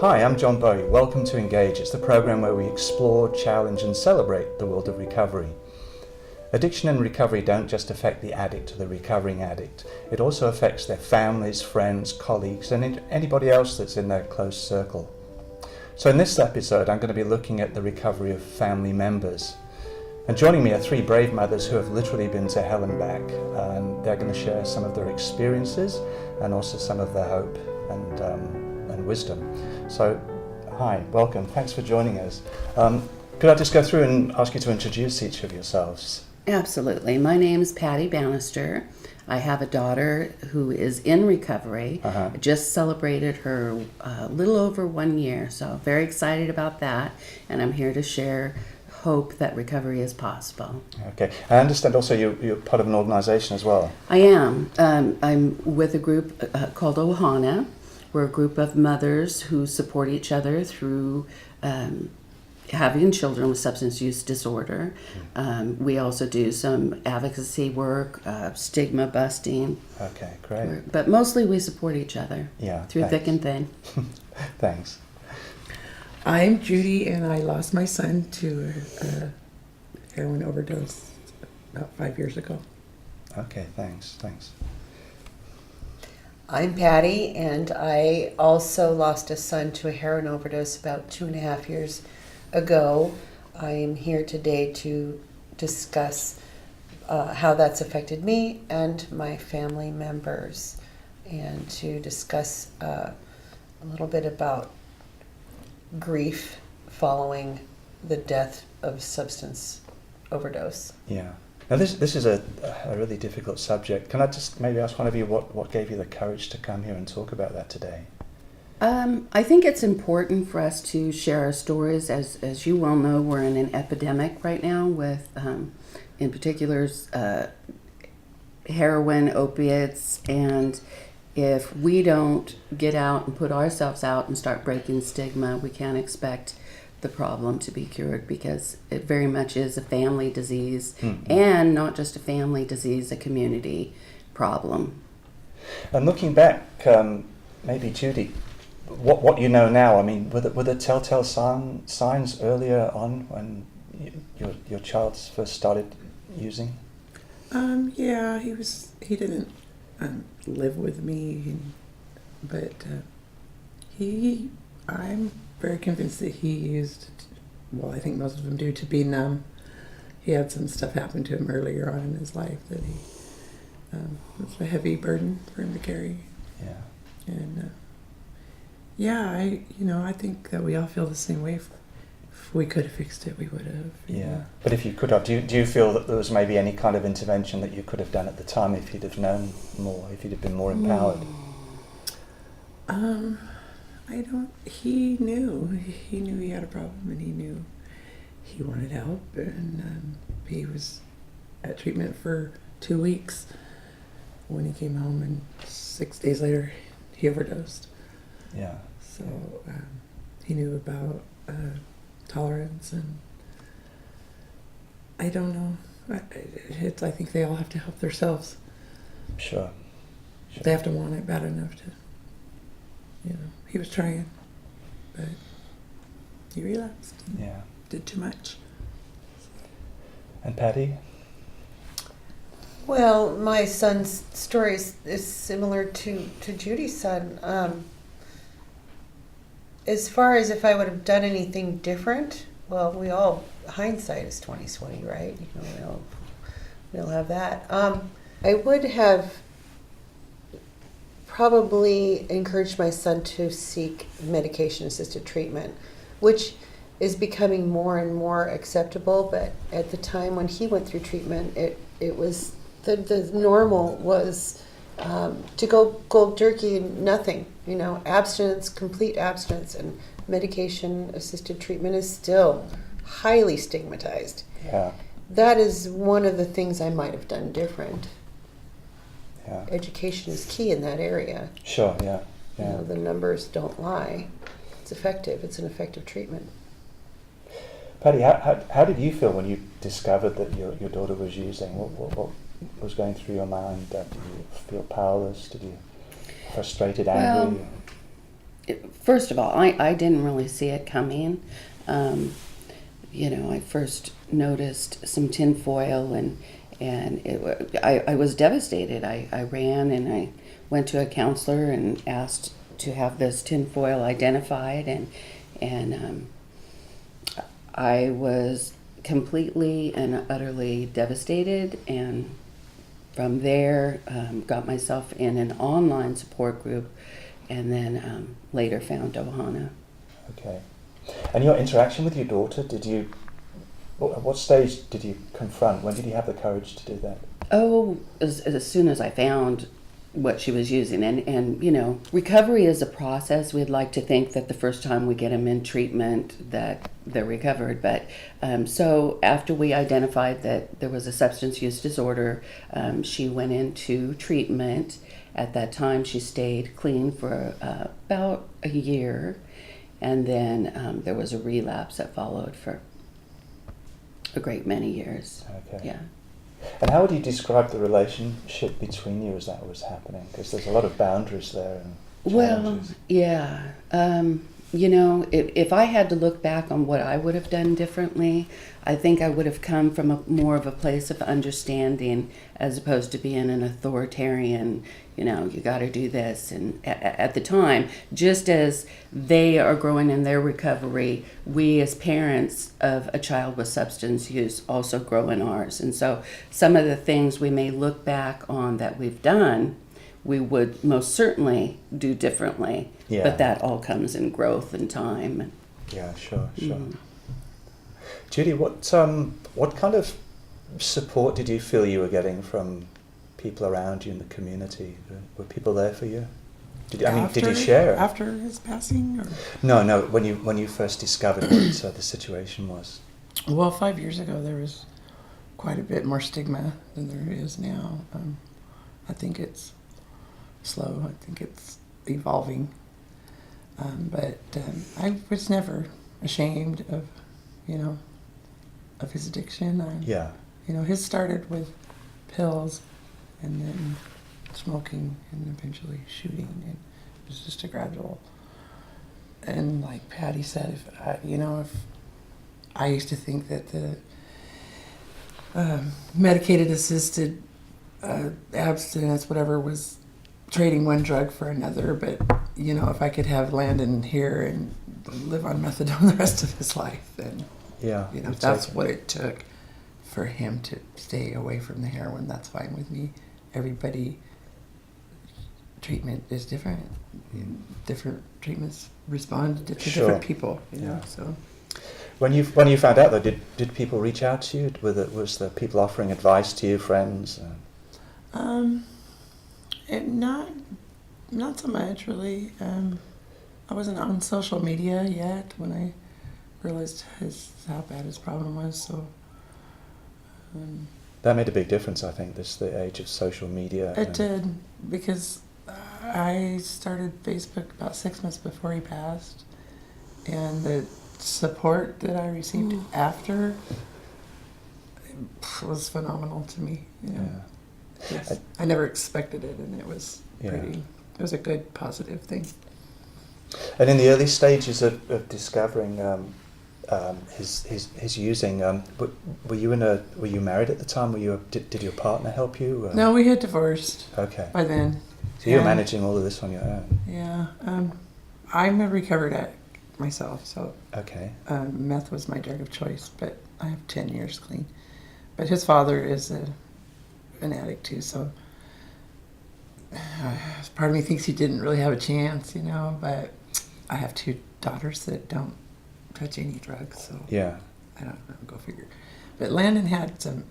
Hi, I'm John Bowey. Welcome to Engage. It's the program where we explore, challenge and celebrate the world of recovery. Addiction and recovery don't just affect the addict or the recovering addict. It also affects their families, friends, colleagues and anybody else that's in their close circle. So in this episode I'm going to be looking at the recovery of family members. And joining me are three brave mothers who have literally been to hell and back, and they're going to share some of their experiences and also some of their hope and wisdom. So, hi, welcome, thanks for joining us. Could I just go through and ask you to introduce each of yourselves? Absolutely. My name is Patti Bannister. I have a daughter who is in recovery. Just celebrated her little over 1 year, so very excited about that, and I'm here to share hope that recovery is possible. Okay, I understand also you're part of an organisation as well. I am. I'm with a group called Ohana. We're a group of mothers who support each other through having children with substance use disorder. We also do some advocacy work, stigma busting. Okay, great. But mostly we support each other through thick and thin. Thanks. I'm Judi, and I lost my son to a heroin overdose about 5 years ago. Okay, thanks. I'm Patti, and I also lost a son to a heroin overdose about 2.5 years ago. I am here today to discuss how that's affected me and my family members, and to discuss a little bit about grief following the death of substance overdose. Yeah. Now this is a really difficult subject. Can I just maybe ask one of you what gave you the courage to come here and talk about that today? I think it's important for us to share our stories. As you well know, we're in an epidemic right now with, in particular, heroin, opiates, and if we don't get out and put ourselves out and start breaking stigma, we can't expect the problem to be cured, because it very much is a family disease, and not just a family disease, a community problem. And looking back, maybe Judi, what you know now, I mean, were the telltale signs earlier on when your child first started using? Yeah, he didn't live with me, but I'm very convinced that he used, well, I think most of them do, to be numb. He had some stuff happen to him earlier on in his life that it was a heavy burden for him to carry. Yeah. And I think that we all feel the same way. If we could have fixed it, we would have. Yeah. But if you could have, do you feel that there was maybe any kind of intervention that you could have done at the time if you'd have known more, if you'd have been more empowered? He knew he had a problem, and he knew he wanted help, and he was at treatment for 2 weeks when he came home, and 6 days later he overdosed. Yeah. So he knew about tolerance, and I don't know. I think they all have to help themselves. Sure. They have to want it bad enough to. He was trying, but he relapsed. Yeah. Did too much. And Patti? Well, my son's story is similar to Judi's son. As far as if I would have done anything different, well, hindsight is 20/20, right? We all have that. I would have probably encouraged my son to seek medication-assisted treatment, which is becoming more and more acceptable. But at the time when he went through treatment, it was the normal was to go cold turkey and nothing. Abstinence, complete abstinence, and medication-assisted treatment is still highly stigmatized. Yeah. That is one of the things I might have done different. Yeah. Education is key in that area. Sure, yeah. The numbers don't lie. It's effective. It's an effective treatment. Patti, how did you feel when you discovered that your daughter was using? What was going through your mind? Did you feel powerless? Did you frustrated, angry? First of all, I didn't really see it coming. I first noticed some tinfoil, and I was devastated. I ran and I went to a counselor and asked to have this tinfoil identified, and I was completely and utterly devastated. And from there, got myself in an online support group, and then later found Ohana. Okay. And your interaction with your daughter, at what stage did you confront? When did you have the courage to do that? Oh, as soon as I found what she was using. And recovery is a process. We'd like to think that the first time we get them in treatment that they're recovered. But so after we identified that there was a substance use disorder, she went into treatment. At that time, she stayed clean for about a year. And then there was a relapse that followed for a great many years. Okay. Yeah. And how would you describe the relationship between you as that was happening? Because there's a lot of boundaries there and challenges. Well, yeah. If I had to look back on what I would have done differently, I think I would have come from more of a place of understanding as opposed to being an authoritarian, you got to do this. And at the time, just as they are growing in their recovery, we as parents of a child with substance use also grow in ours. And so some of the things we may look back on that we've done, we would most certainly do differently. Yeah. But that all comes in growth and time. Yeah, sure. Mm. Judi, what kind of support did you feel you were getting from people around you in the community? Were people there for you? Did you share? After his passing? Or? No, when you first discovered what the situation was. Well, 5 years ago, there was quite a bit more stigma than there is now. I think it's slow. I think it's evolving. But I was never ashamed of, of his addiction. Yeah. His started with pills and then smoking and eventually shooting. And it was just a gradual. And like Patti said, if I used to think that the medicated assisted abstinence, whatever, was trading one drug for another, but if I could have Landon here and live on methadone the rest of his life, then if that's what it took for him to stay away from the heroin, that's fine with me. Everybody treatment is different. Different treatments respond to different people. So when you found out though, did people reach out to you? Was the people offering advice to you, friends? Not so much, really. I wasn't on social media yet when I realized how bad his problem was. So that made a big difference, I think. The age of social media. It did, because I started Facebook about 6 months before he passed, and the support that I received after was phenomenal to me. I never expected it, and it was it was a good, positive thing. And in the early stages of discovering his using, were you married at the time? Did your partner help you? No, we had divorced. Okay. By then. So you were managing all of this on your own. Yeah. I'm a recovered addict myself, so okay. Meth was my drug of choice, but I have 10 years clean. But his father is an addict too, so part of me thinks he didn't really have a chance, but I have 2 daughters that don't touch any drugs, so I don't know, go figure. But Landon had some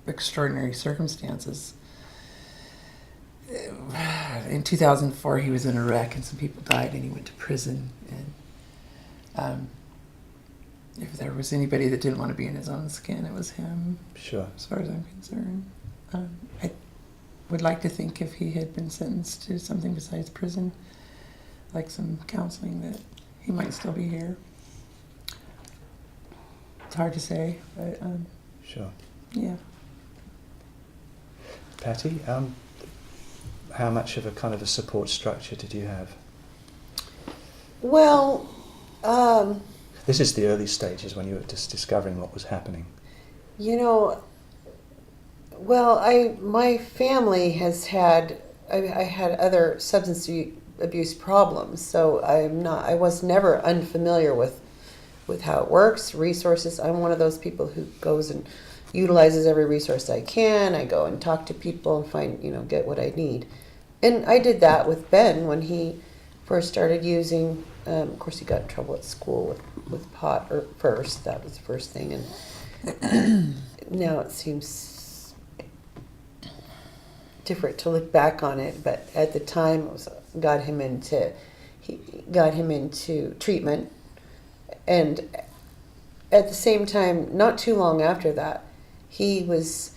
extraordinary circumstances. In 2004, he was in a wreck and some people died, and he went to prison. And if there was anybody that didn't want to be in his own skin, it was him. Sure. As far as I'm concerned, I would like to think if he had been sentenced to something besides prison, like some counseling, that he might still be here. It's hard to say, but sure. Yeah. Patti, how much of a kind of a support structure did you have? Well, This is the early stages when you were just discovering what was happening. you know, well, my family has had, I had other substance abuse problems, so I was never unfamiliar with how it works, resources. I'm one of those people who goes and utilizes every resource I can. I go and talk to people and find, get what I need. And I did that with Ben when he first started using. Of course, he got in trouble at school with pot first. That was the first thing. And now it seems different to look back on it. But at the time, got him into treatment. And at the same time, not too long after that, he was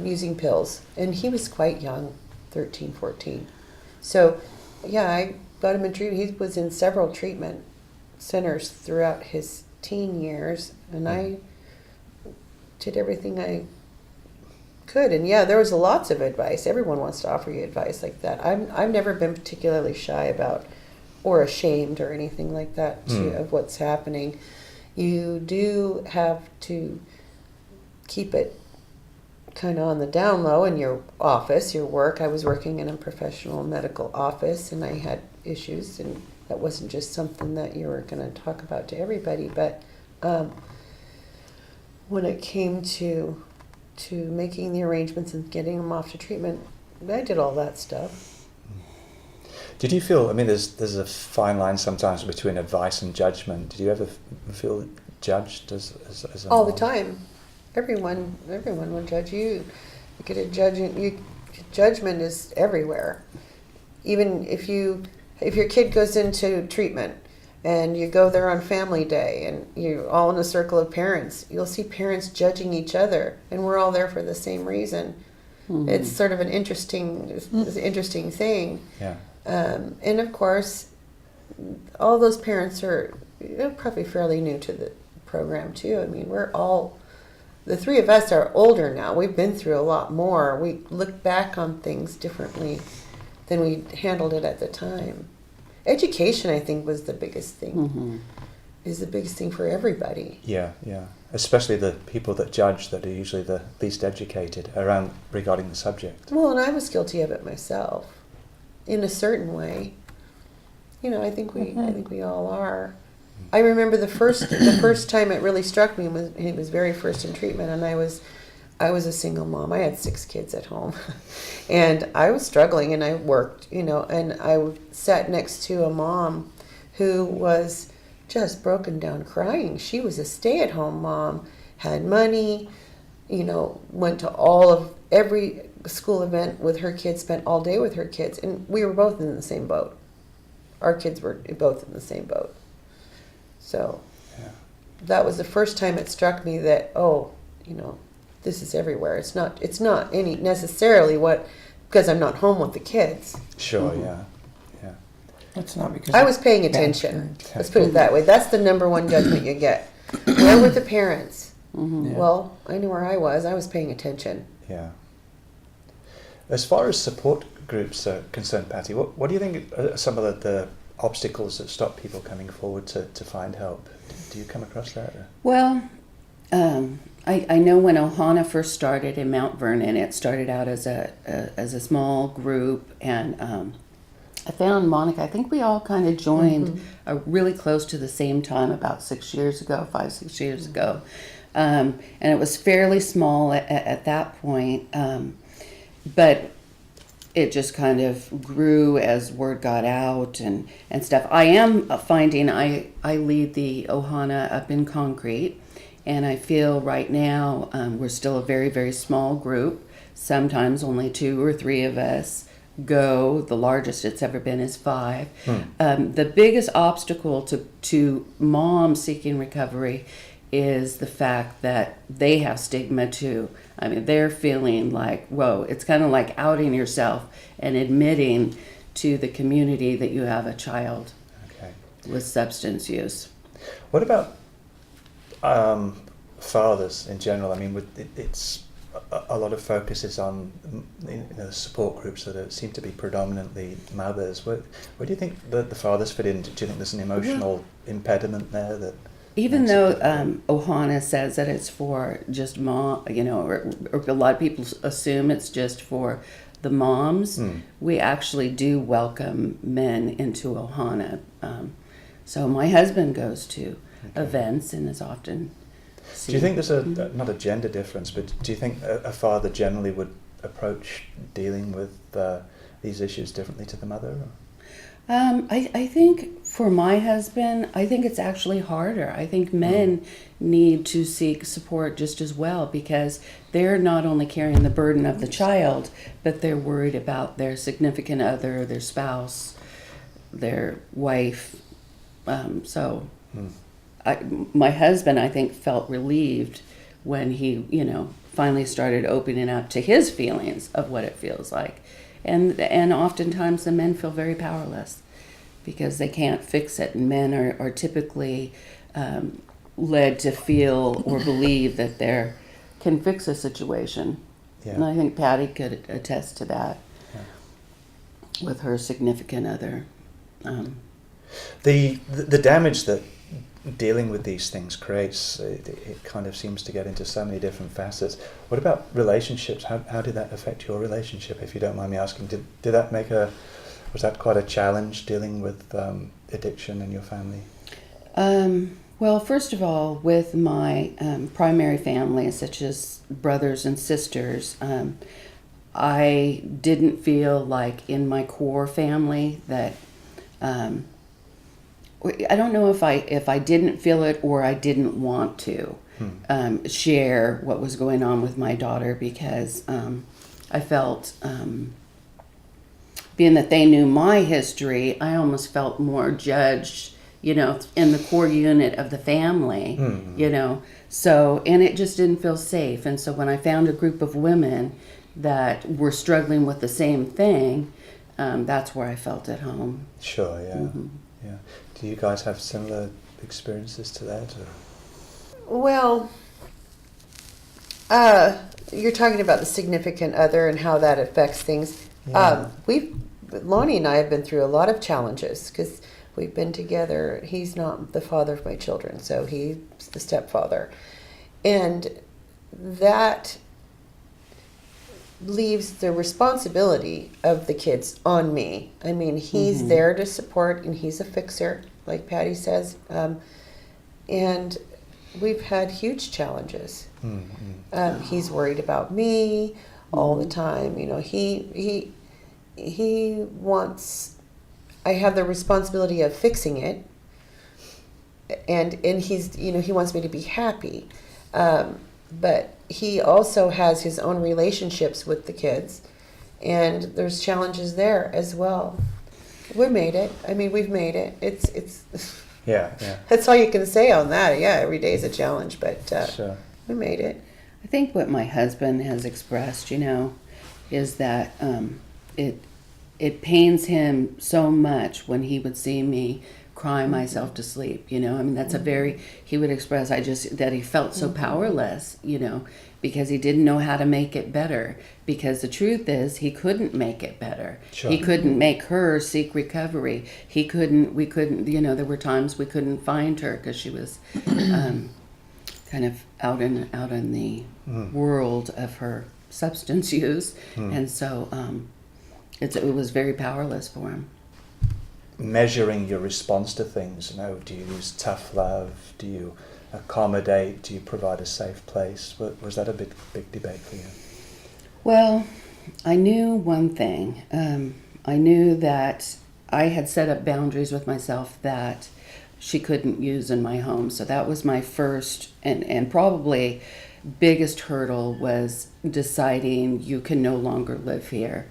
using pills. And he was quite young, 13, 14. So, yeah, I got him in treatment. He was in several treatment centers throughout his teen years. And I did everything I could. And, yeah, there was lots of advice. Everyone wants to offer you advice like that. I've never been particularly shy about or ashamed or anything like that of what's happening. You do have to keep it kind of on the down low in your office, your work. I was working in a professional medical office, and I had issues, and that wasn't just something that you were going to talk about to everybody. But when it came to making the arrangements and getting them off to treatment, I did all that stuff. Did you feel, there's a fine line sometimes between advice and judgment. Did you ever feel judged as a all the mom? time? Everyone will judge you. You get a judgment is everywhere. Even if your kid goes into treatment and you go there on family day and you're all in a circle of parents, you'll see parents judging each other, and we're all there for the same reason. Mm-hmm. It's sort of an interesting thing. Yeah. And of course, all those parents are probably fairly new to the program too. The three of us are older now. We've been through a lot more. We look back on things differently than we handled it at the time. Education, I think, was the biggest thing. Mm-hmm. Is the biggest thing for everybody. Yeah. Especially the people that judge, that are usually the least educated regarding the subject. Well, and I was guilty of it myself, in a certain way. I think we all are. I remember the first time it really struck me was he was very first in treatment, and I was a single mom. I had 6 kids at home, and I was struggling, and I worked, and I sat next to a mom who was just broken down crying. She was a stay-at-home mom, had money, went to every school event with her kids, spent all day with her kids, and we were both in the same boat. Our kids were both in the same boat. So that was the first time it struck me that, this is everywhere. It's not any necessarily because I'm not home with the kids. Sure, mm-hmm. Yeah. That's not because I was paying attention. Let's put it that way. That's the number one judgment you get. Where were the parents? Mm-hmm. Yeah. Well, I knew where I was. I was paying attention. Yeah. As far as support groups are concerned, Patti, what do you think are some of the obstacles that stop people coming forward to find help? Do you come across that? Well, I know when Ohana first started in Mount Vernon, it started out as a small group, and I found Monica. I think we all kind of joined really close to the same time, about 6 years ago, 5-6 years ago, and it was fairly small at that point, but it just kind of grew as word got out and stuff. I am finding I lead the Ohana up in Concrete, and I feel right now we're still a very, very small group. Sometimes only 2 or 3 of us go. The largest it's ever been is 5. The biggest obstacle to moms seeking recovery is the fact that they have stigma too. They're feeling like, whoa, it's kind of like outing yourself and admitting to the community that you have a child with substance use. What about fathers in general? It's a lot of focus is on support groups that seem to be predominantly mothers. Where do you think the fathers fit in? Do you think there's an emotional impediment there that? Even though Ohana says that it's for just mom, or a lot of people assume it's just for the moms, we actually do welcome men into Ohana. So my husband goes to events and is often seen. Do you think there's not a gender difference, but do you think a father generally would approach dealing with these issues differently to the mother? I think for my husband, I think it's actually harder. I think men need to seek support just as well, because they're not only carrying the burden of the child, but they're worried about their significant other, their spouse, their wife. My husband, I think, felt relieved when he, finally started opening up to his feelings of what it feels like. And oftentimes the men feel very powerless because they can't fix it. And men are typically led to feel or believe that they can fix a situation. Yeah. And I think Patti could attest to that with her significant other. The damage that dealing with these things creates, it kind of seems to get into so many different facets. What about relationships? How did that affect your relationship, if you don't mind me asking? Did that was that quite a challenge, dealing with addiction in your family? Well, first of all, with my primary family, such as brothers and sisters, I didn't feel like in my core family that I don't know if I didn't feel it or I didn't want to share what was going on with my daughter, because I felt, being that they knew my history, I almost felt more judged, in the core unit of the family, So, and it just didn't feel safe. And so when I found a group of women that were struggling with the same thing, that's where I felt at home. Sure, yeah. Mm-hmm. Yeah. Do you guys have similar experiences to that? Or? Well, you're talking about the significant other and how that affects things. Yeah. Lonnie and I have been through a lot of challenges because we've been together. He's not the father of my children, so he's the stepfather. And that leaves the responsibility of the kids on me. I mean, he's there to support, and he's a fixer, like Patti says. And we've had huge challenges. He's worried about me all the time. He wants. I have the responsibility of fixing it, and he's he wants me to be happy, but he also has his own relationships with the kids, and there's challenges there as well. We made it. I mean, we've made it. It's yeah. That's all you can say on that. Yeah, every day is a challenge, but sure. We made it. I think what my husband has expressed, is that it pains him so much when he would see me cry myself to sleep. I mean, that's he would express that he felt so powerless, because he didn't know how to make it better, because the truth is he couldn't make it better. Sure. He couldn't make her seek recovery. We couldn't, there were times we couldn't find her because she was kind of out in the world of her substance use. And so it was very powerless for him. Measuring your response to things, do you use tough love? Do you accommodate? Do you provide a safe place? Was that a big debate for you? Well, I knew one thing. I knew that I had set up boundaries with myself that she couldn't use in my home. So that was my first and probably biggest hurdle, was deciding you can no longer live here.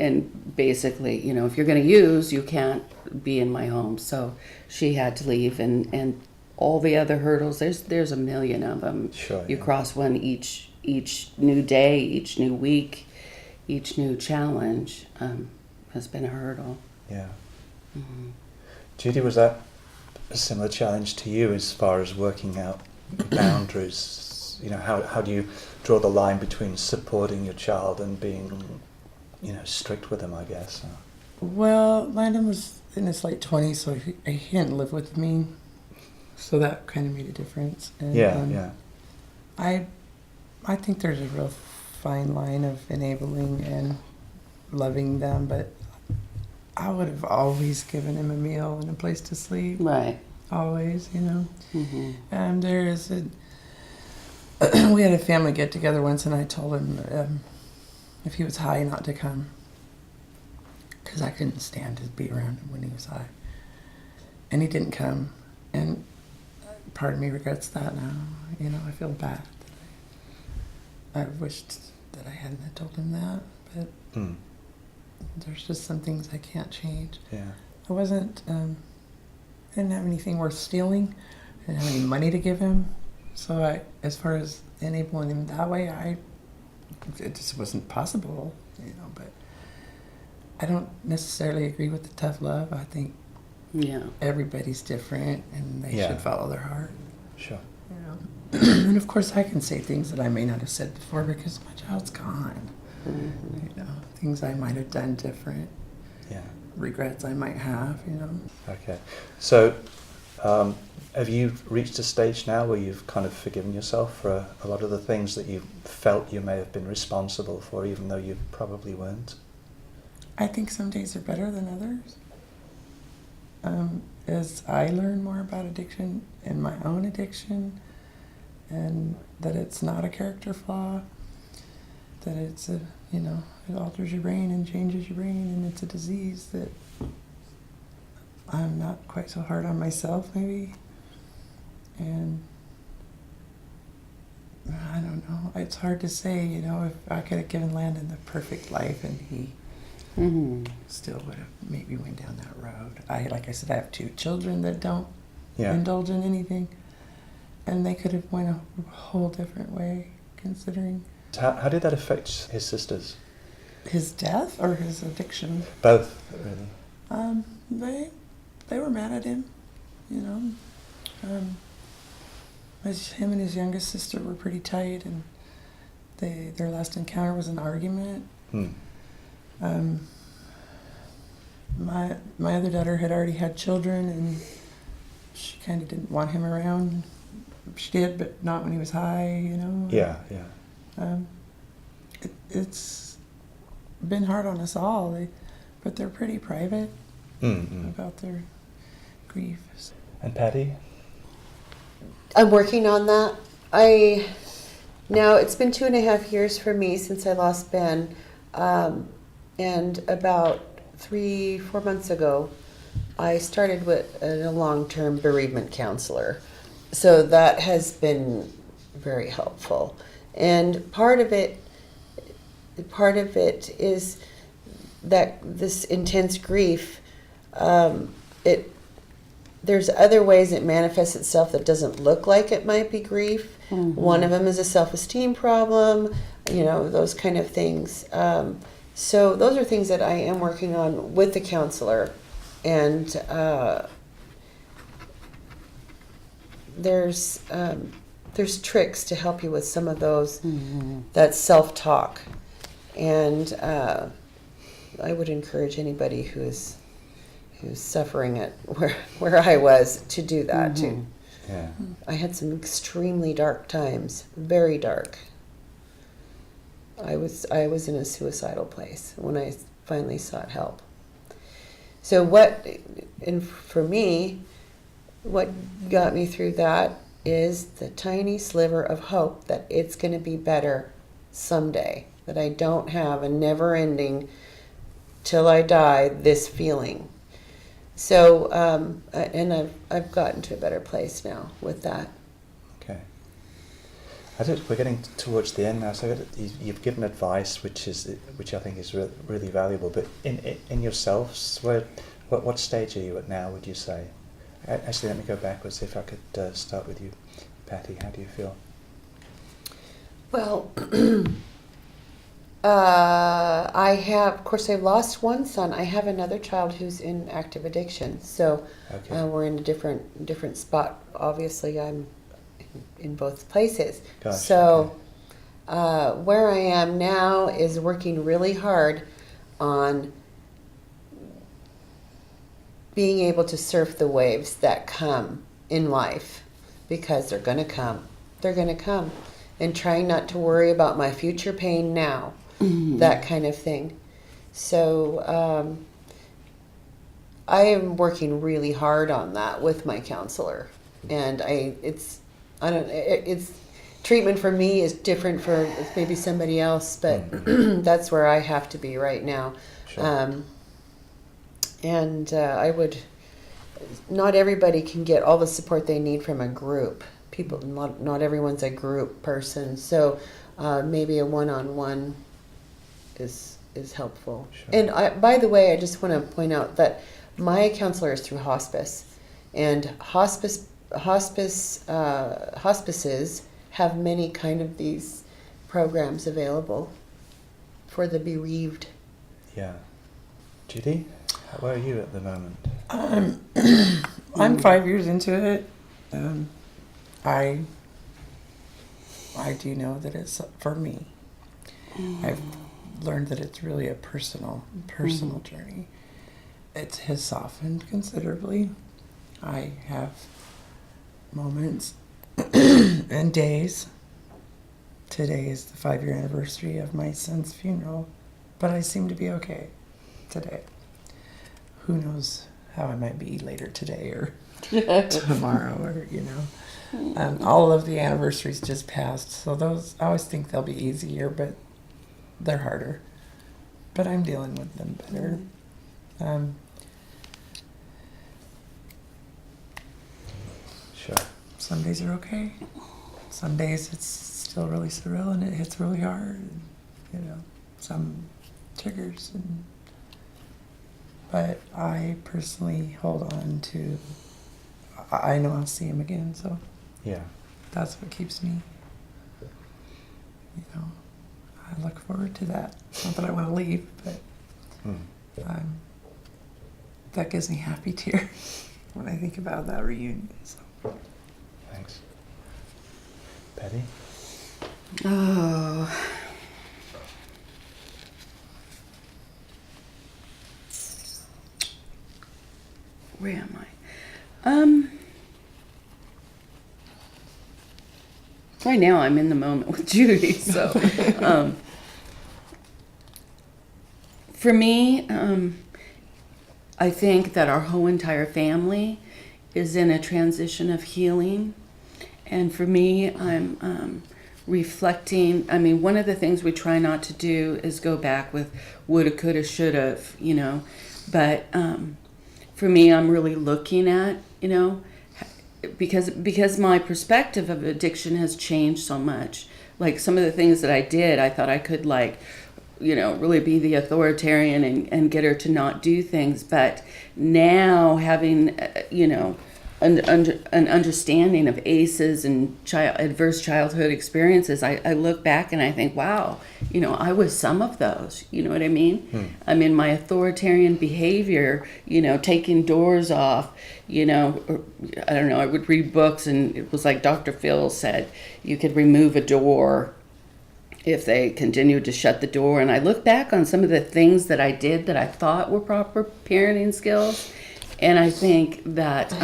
And basically, if you're going to use, you can't be in my home. So she had to leave, and all the other hurdles, there's a million of them. Sure, you cross one each new day, each new week, each new challenge has been a hurdle. Yeah. Judi, was that a similar challenge to you as far as working out boundaries? how do you draw the line between supporting your child and being, strict with them, I guess? Well, Landon was in his late 20s, so he didn't live with me. So that kind of made a difference. And, Yeah. I think there's a real fine line of enabling and loving them, but I would have always given him a meal and a place to sleep. Right. Always, Mm-hmm. And there is we had a family get together once, and I told him if he was high not to come, because I couldn't stand to be around him when he was high. And he didn't come, and part of me regrets that now. I feel bad. I wished that I hadn't had told him that, but there's just some things I can't change. Yeah. I wasn't, I didn't have anything worth stealing. I didn't have any money to give him. So as far as enabling him that way, it just wasn't possible, but I don't necessarily agree with the tough love. I think everybody's different, and they should follow their heart. Sure. And of course I can say things that I may not have said before because my child's gone. Mm-hmm. Things I might have done different. Yeah. Regrets I might have, Okay. So, have you reached a stage now where you've kind of forgiven yourself for a lot of the things that you felt you may have been responsible for, even though you probably weren't? I think some days are better than others. As I learn more about addiction and my own addiction, and that it's not a character flaw, that it's it alters your brain and changes your brain, and it's a disease, that I'm not quite so hard on myself maybe. And I don't know, it's hard to say, if I could have given Landon the perfect life and he still would have maybe went down that road. Like I said, I have 2 children that don't indulge in anything, and they could have went a whole different way, considering. How did that affect his sisters? His death or his addiction? Both, really. They were mad at him, him and his youngest sister were pretty tight, and their last encounter was an argument. My other daughter had already had children, and she kind of didn't want him around. She did, but not when he was high, Yeah. It's been hard on us all, but they're pretty private about their grief. And Patti? I'm working on that. Now it's been 2.5 years for me since I lost Ben, and about 3-4 months ago, I started with a long-term bereavement counselor. So that has been very helpful, and part of it is that this intense grief. There's other ways it manifests itself that doesn't look like it might be grief. One of them is a self-esteem problem, those kind of things. So those are things that I am working on with the counselor, and there's tricks to help you with some of those. That self-talk, and I would encourage anybody who's suffering it where I was to do that too. Yeah. I had some extremely dark times, very dark. I was in a suicidal place when I finally sought help. So for me, what got me through that is the tiny sliver of hope that it's going to be better someday, that I don't have a never-ending, till I die, this feeling. So, and I've gotten to a better place now with that. Okay. We're getting towards the end now, so you've given advice which I think is really valuable. But in yourselves, what stage are you at now, would you say? Actually, let me go backwards. If I could start with you, Patti. How do you feel? Well, of course, I've lost one son. I have another child who's in active addiction. So Okay. we're in a different spot. Obviously, I'm in both places. Gosh, So where I am now is working really hard on being able to surf the waves that come in life, because they're going to come. They're going to come. And trying not to worry about my future pain now, that kind of thing. So I am working really hard on that with my counselor, and it's treatment for me is different for maybe somebody else, but that's where I have to be right now. Sure. I would. Not everybody can get all the support they need from a group. People, not everyone's a group person, so maybe a one-on-one is helpful. Sure. And by the way, I just want to point out that my counselor is through hospice, and hospices have many kind of these programs available for the bereaved. Yeah. Judi, where are you at the moment? I'm 5 years into it. I do know that it's for me. I've learned that it's really a personal journey. It has softened considerably. I have moments and days. Today is the 5-year anniversary of my son's funeral, but I seem to be okay today. Who knows how I might be later today or tomorrow, or all of the anniversaries just passed, so those, I always think they'll be easier, but they're harder. But I'm dealing with them better. Sure. Some days are okay. Some days it's still really surreal and it hits really hard. Some triggers, but I personally hold on to. I know I'll see him again, so Yeah. that's what keeps me. I look forward to that. It's not that I want to leave, but that gives me happy tears when I think about that reunion. So. Thanks. Patti? Oh. Where am I? Right now I'm in the moment with Judi, so for me, I think that our whole entire family is in a transition of healing, and for me, I'm reflecting. I mean, one of the things we try not to do is go back with woulda, coulda, shoulda, but for me, I'm really looking at, because my perspective of addiction has changed so much. Like some of the things that I did, I thought I could really be the authoritarian and get her to not do things. But now having, an understanding of ACEs and adverse childhood experiences, I look back and I think, wow, I was some of those. You know what I mean? I mean, my authoritarian behavior, taking doors off, or, I don't know, I would read books and it was like Dr. Phil said, you could remove a door if they continued to shut the door. And I look back on some of the things that I did that I thought were proper parenting skills, and I think that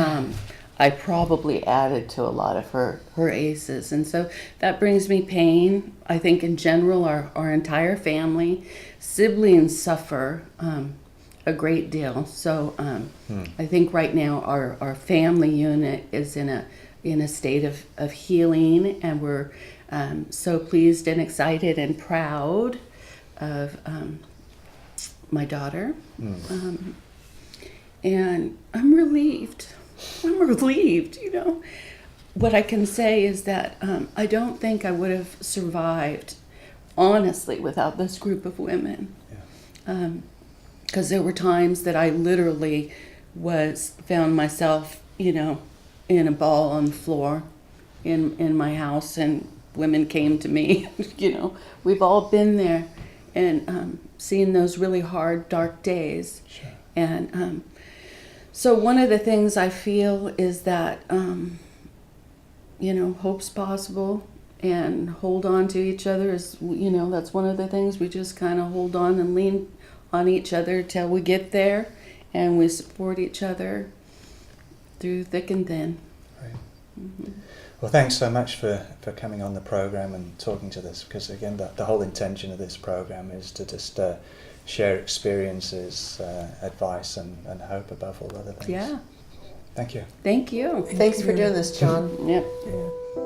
I probably added to a lot of her ACEs. And so that brings me pain. I think in general, our entire family, siblings suffer a great deal. So I think right now our family unit is in a state of healing, and we're so pleased and excited and proud of my daughter. And I'm relieved. What I can say is that I don't think I would have survived, honestly, without this group of women. Because there were times that I literally found myself, in a ball on the floor in my house, and women came to me. We've all been there and seen those really hard, dark days. Sure. And so one of the things I feel is that, hope's possible, and hold on to each other. Is that's one of the things, we just kind of hold on and lean on each other till we get there, and we support each other through thick and thin. Right. Mm-hmm. Well, thanks so much for coming on the program and talking to this, because again, the whole intention of this program is to just share experiences, advice, and hope above all other things. Yeah. Thank you. Thank you. Thanks for doing this, John. Yep. Yeah.